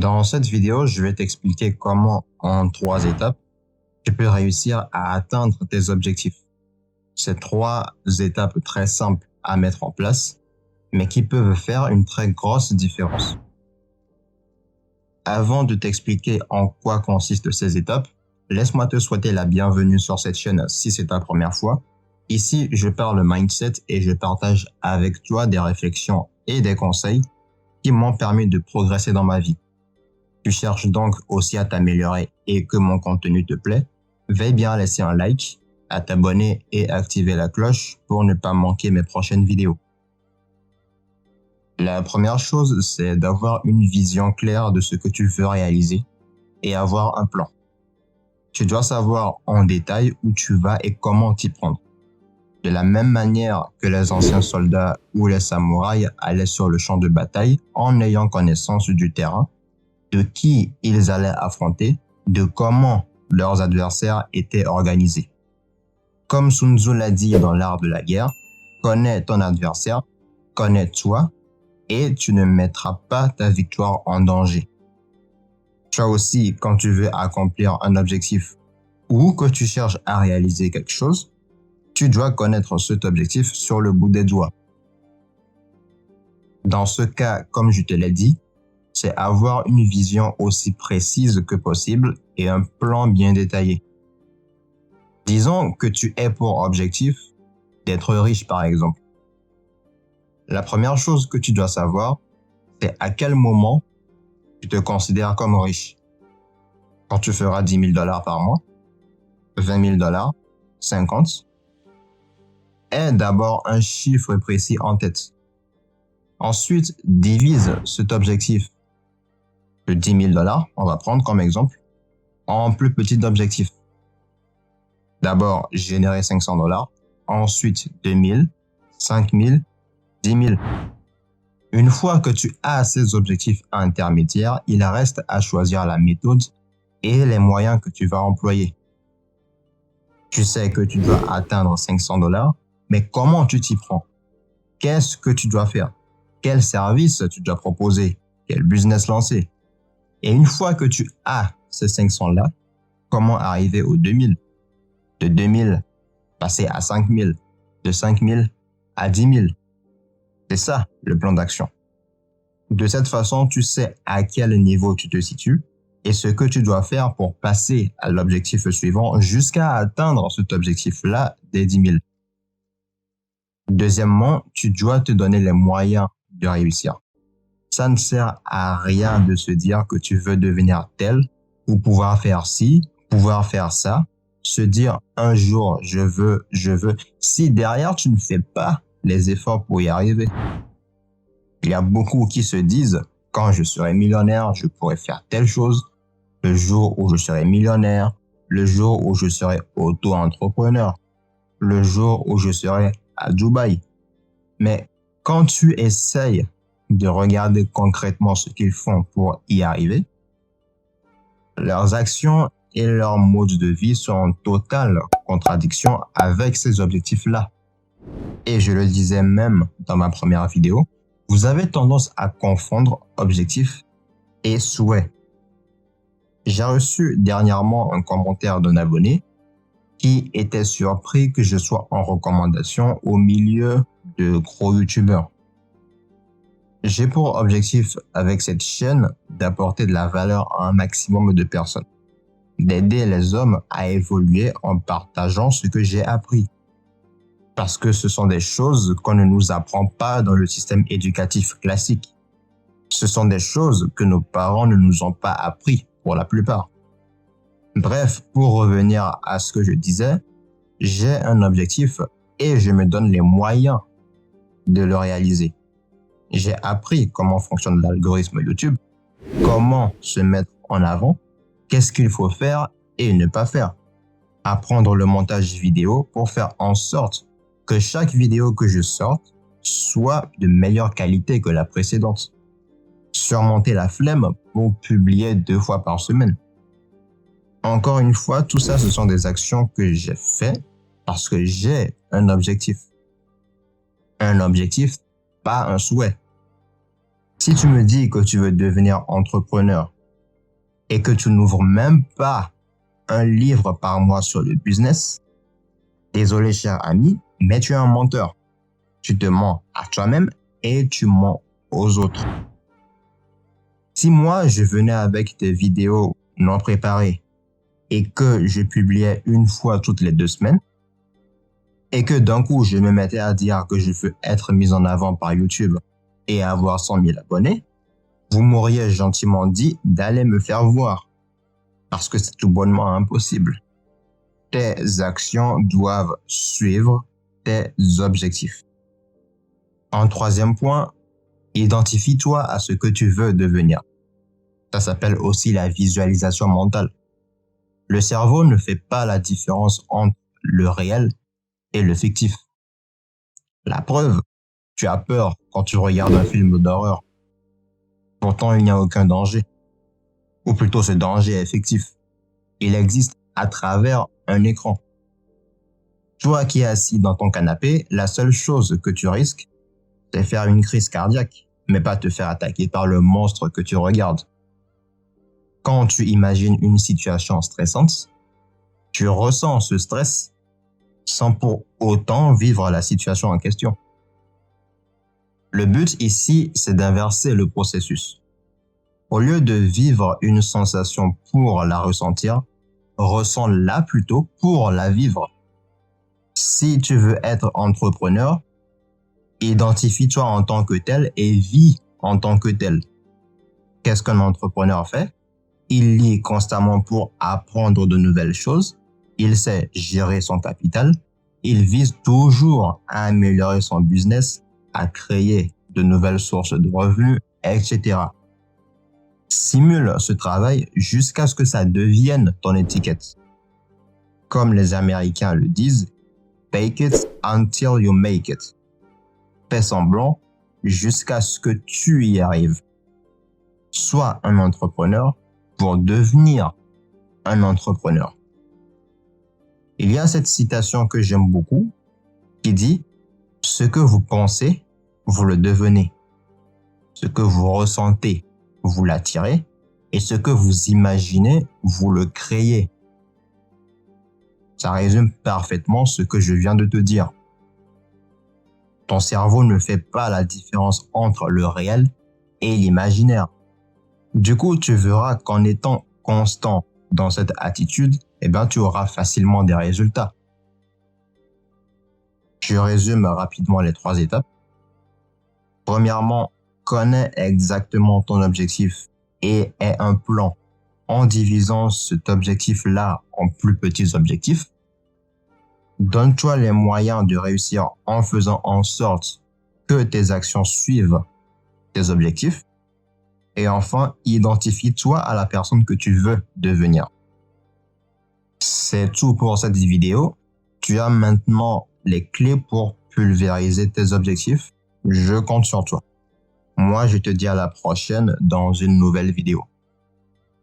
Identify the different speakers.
Speaker 1: Dans cette vidéo, je vais t'expliquer comment, en 3 étapes, tu peux réussir à atteindre tes objectifs. C'est 3 étapes très simples à mettre en place, mais qui peuvent faire une très grosse différence. Avant de t'expliquer en quoi consistent ces étapes, laisse-moi te souhaiter la bienvenue sur cette chaîne si c'est ta première fois. Ici, je parle mindset et je partage avec toi des réflexions et des conseils qui m'ont permis de progresser dans ma vie. Tu cherches donc aussi à t'améliorer et que mon contenu te plaît, veille bien à laisser un like, à t'abonner et activer la cloche pour ne pas manquer mes prochaines vidéos. La première chose, c'est d'avoir une vision claire de ce que tu veux réaliser et avoir un plan. Tu dois savoir en détail où tu vas et comment t'y prendre. De la même manière que les anciens soldats ou les samouraïs allaient sur le champ de bataille en ayant connaissance du terrain, de qui ils allaient affronter, de comment leurs adversaires étaient organisés. Comme Sun Tzu l'a dit dans l'art de la guerre, connais ton adversaire, connais-toi et tu ne mettras pas ta victoire en danger. Toi aussi, quand tu veux accomplir un objectif ou que tu cherches à réaliser quelque chose, tu dois connaître cet objectif sur le bout des doigts. Dans ce cas, comme je te l'ai dit, c'est avoir une vision aussi précise que possible et un plan bien détaillé. Disons que tu aies pour objectif d'être riche, par exemple. La première chose que tu dois savoir, c'est à quel moment tu te considères comme riche. Quand tu feras 10 000 $ par mois, 20 000 $, 50, aie d'abord un chiffre précis en tête. Ensuite, divise cet objectif de 10 000 $, on va prendre comme exemple, en plus petits objectifs. D'abord, générer 500 $, ensuite 2 000, 5 000, 10 000. Une fois que tu as ces objectifs intermédiaires, il reste à choisir la méthode et les moyens que tu vas employer. Tu sais que tu dois atteindre 500 $, mais comment tu t'y prends? Qu'est-ce que tu dois faire? Quel service tu dois proposer? Quel business lancer? Et une fois que tu as ces 500-là, comment arriver aux 2000? De 2000, passer à 5000. De 5000 à 10 000. C'est ça, le plan d'action. De cette façon, tu sais à quel niveau tu te situes et ce que tu dois faire pour passer à l'objectif suivant jusqu'à atteindre cet objectif-là des 10 000. Deuxièmement, tu dois te donner les moyens de réussir. Ça ne sert à rien de se dire que tu veux devenir tel ou pouvoir faire ci, pouvoir faire ça, se dire un jour je veux, si derrière tu ne fais pas les efforts pour y arriver. Il y a beaucoup qui se disent quand je serai millionnaire, je pourrai faire telle chose, le jour où je serai millionnaire, le jour où je serai auto-entrepreneur, le jour où je serai à Dubaï. Mais quand tu essayes de regarder concrètement ce qu'ils font pour y arriver, leurs actions et leur mode de vie sont en totale contradiction avec ces objectifs-là. Et je le disais même dans ma première vidéo, vous avez tendance à confondre objectif et souhait. J'ai reçu dernièrement un commentaire d'un abonné qui était surpris que je sois en recommandation au milieu de gros youtubeurs. J'ai pour objectif avec cette chaîne d'apporter de la valeur à un maximum de personnes, d'aider les hommes à évoluer en partageant ce que j'ai appris. Parce que ce sont des choses qu'on ne nous apprend pas dans le système éducatif classique. Ce sont des choses que nos parents ne nous ont pas appris pour la plupart. Bref, pour revenir à ce que je disais, j'ai un objectif et je me donne les moyens de le réaliser. J'ai appris comment fonctionne l'algorithme YouTube, comment se mettre en avant, qu'est-ce qu'il faut faire et ne pas faire. Apprendre le montage vidéo pour faire en sorte que chaque vidéo que je sorte soit de meilleure qualité que la précédente. Surmonter la flemme pour publier 2 fois par semaine. Encore une fois, tout ça, ce sont des actions que j'ai faites parce que j'ai un objectif. Un objectif, pas un souhait. Si tu me dis que tu veux devenir entrepreneur et que tu n'ouvres même pas un livre par mois sur le business, désolé cher ami, mais tu es un menteur. Tu te mens à toi-même et tu mens aux autres. Si moi je venais avec des vidéos non préparées et que je publiais une fois toutes les 2 semaines et que d'un coup je me mettais à dire que je veux être mis en avant par YouTube et avoir 100 000 abonnés, vous m'auriez gentiment dit d'aller me faire voir parce que c'est tout bonnement impossible. Tes actions doivent suivre tes objectifs. En troisième point, identifie-toi à ce que tu veux devenir. Ça s'appelle aussi la visualisation mentale. Le cerveau ne fait pas la différence entre le réel et le fictif. La preuve, tu as peur quand tu regardes un film d'horreur. Pourtant, il n'y a aucun danger. Ou plutôt, ce danger est fictif. Il existe à travers un écran. Toi qui es assis dans ton canapé, la seule chose que tu risques, c'est faire une crise cardiaque, mais pas te faire attaquer par le monstre que tu regardes. Quand tu imagines une situation stressante, tu ressens ce stress sans pour autant vivre la situation en question. Le but ici, c'est d'inverser le processus. Au lieu de vivre une sensation pour la ressentir, ressens-la plutôt pour la vivre. Si tu veux être entrepreneur, identifie-toi en tant que tel et vis en tant que tel. Qu'est-ce qu'un entrepreneur fait? Il lit constamment pour apprendre de nouvelles choses. Il sait gérer son capital. Il vise toujours à améliorer son business, à créer de nouvelles sources de revenus, etc. Simule ce travail jusqu'à ce que ça devienne ton étiquette. Comme les Américains le disent, fake it until you make it. Fais semblant jusqu'à ce que tu y arrives. Sois un entrepreneur pour devenir un entrepreneur. Il y a cette citation que j'aime beaucoup qui dit « Ce que vous pensez, vous le devenez. Ce que vous ressentez, vous l'attirez. Et ce que vous imaginez, vous le créez. » Ça résume parfaitement ce que je viens de te dire. Ton cerveau ne fait pas la différence entre le réel et l'imaginaire. Du coup, tu verras qu'en étant constant dans cette attitude, tu auras facilement des résultats. Je résume rapidement les 3 étapes. Premièrement, connais exactement ton objectif et aie un plan en divisant cet objectif-là en plus petits objectifs. Donne-toi les moyens de réussir en faisant en sorte que tes actions suivent tes objectifs. Et enfin, identifie-toi à la personne que tu veux devenir. C'est tout pour cette vidéo. Tu as maintenant les clés pour pulvériser tes objectifs. Je compte sur toi. Moi, je te dis à la prochaine dans une nouvelle vidéo.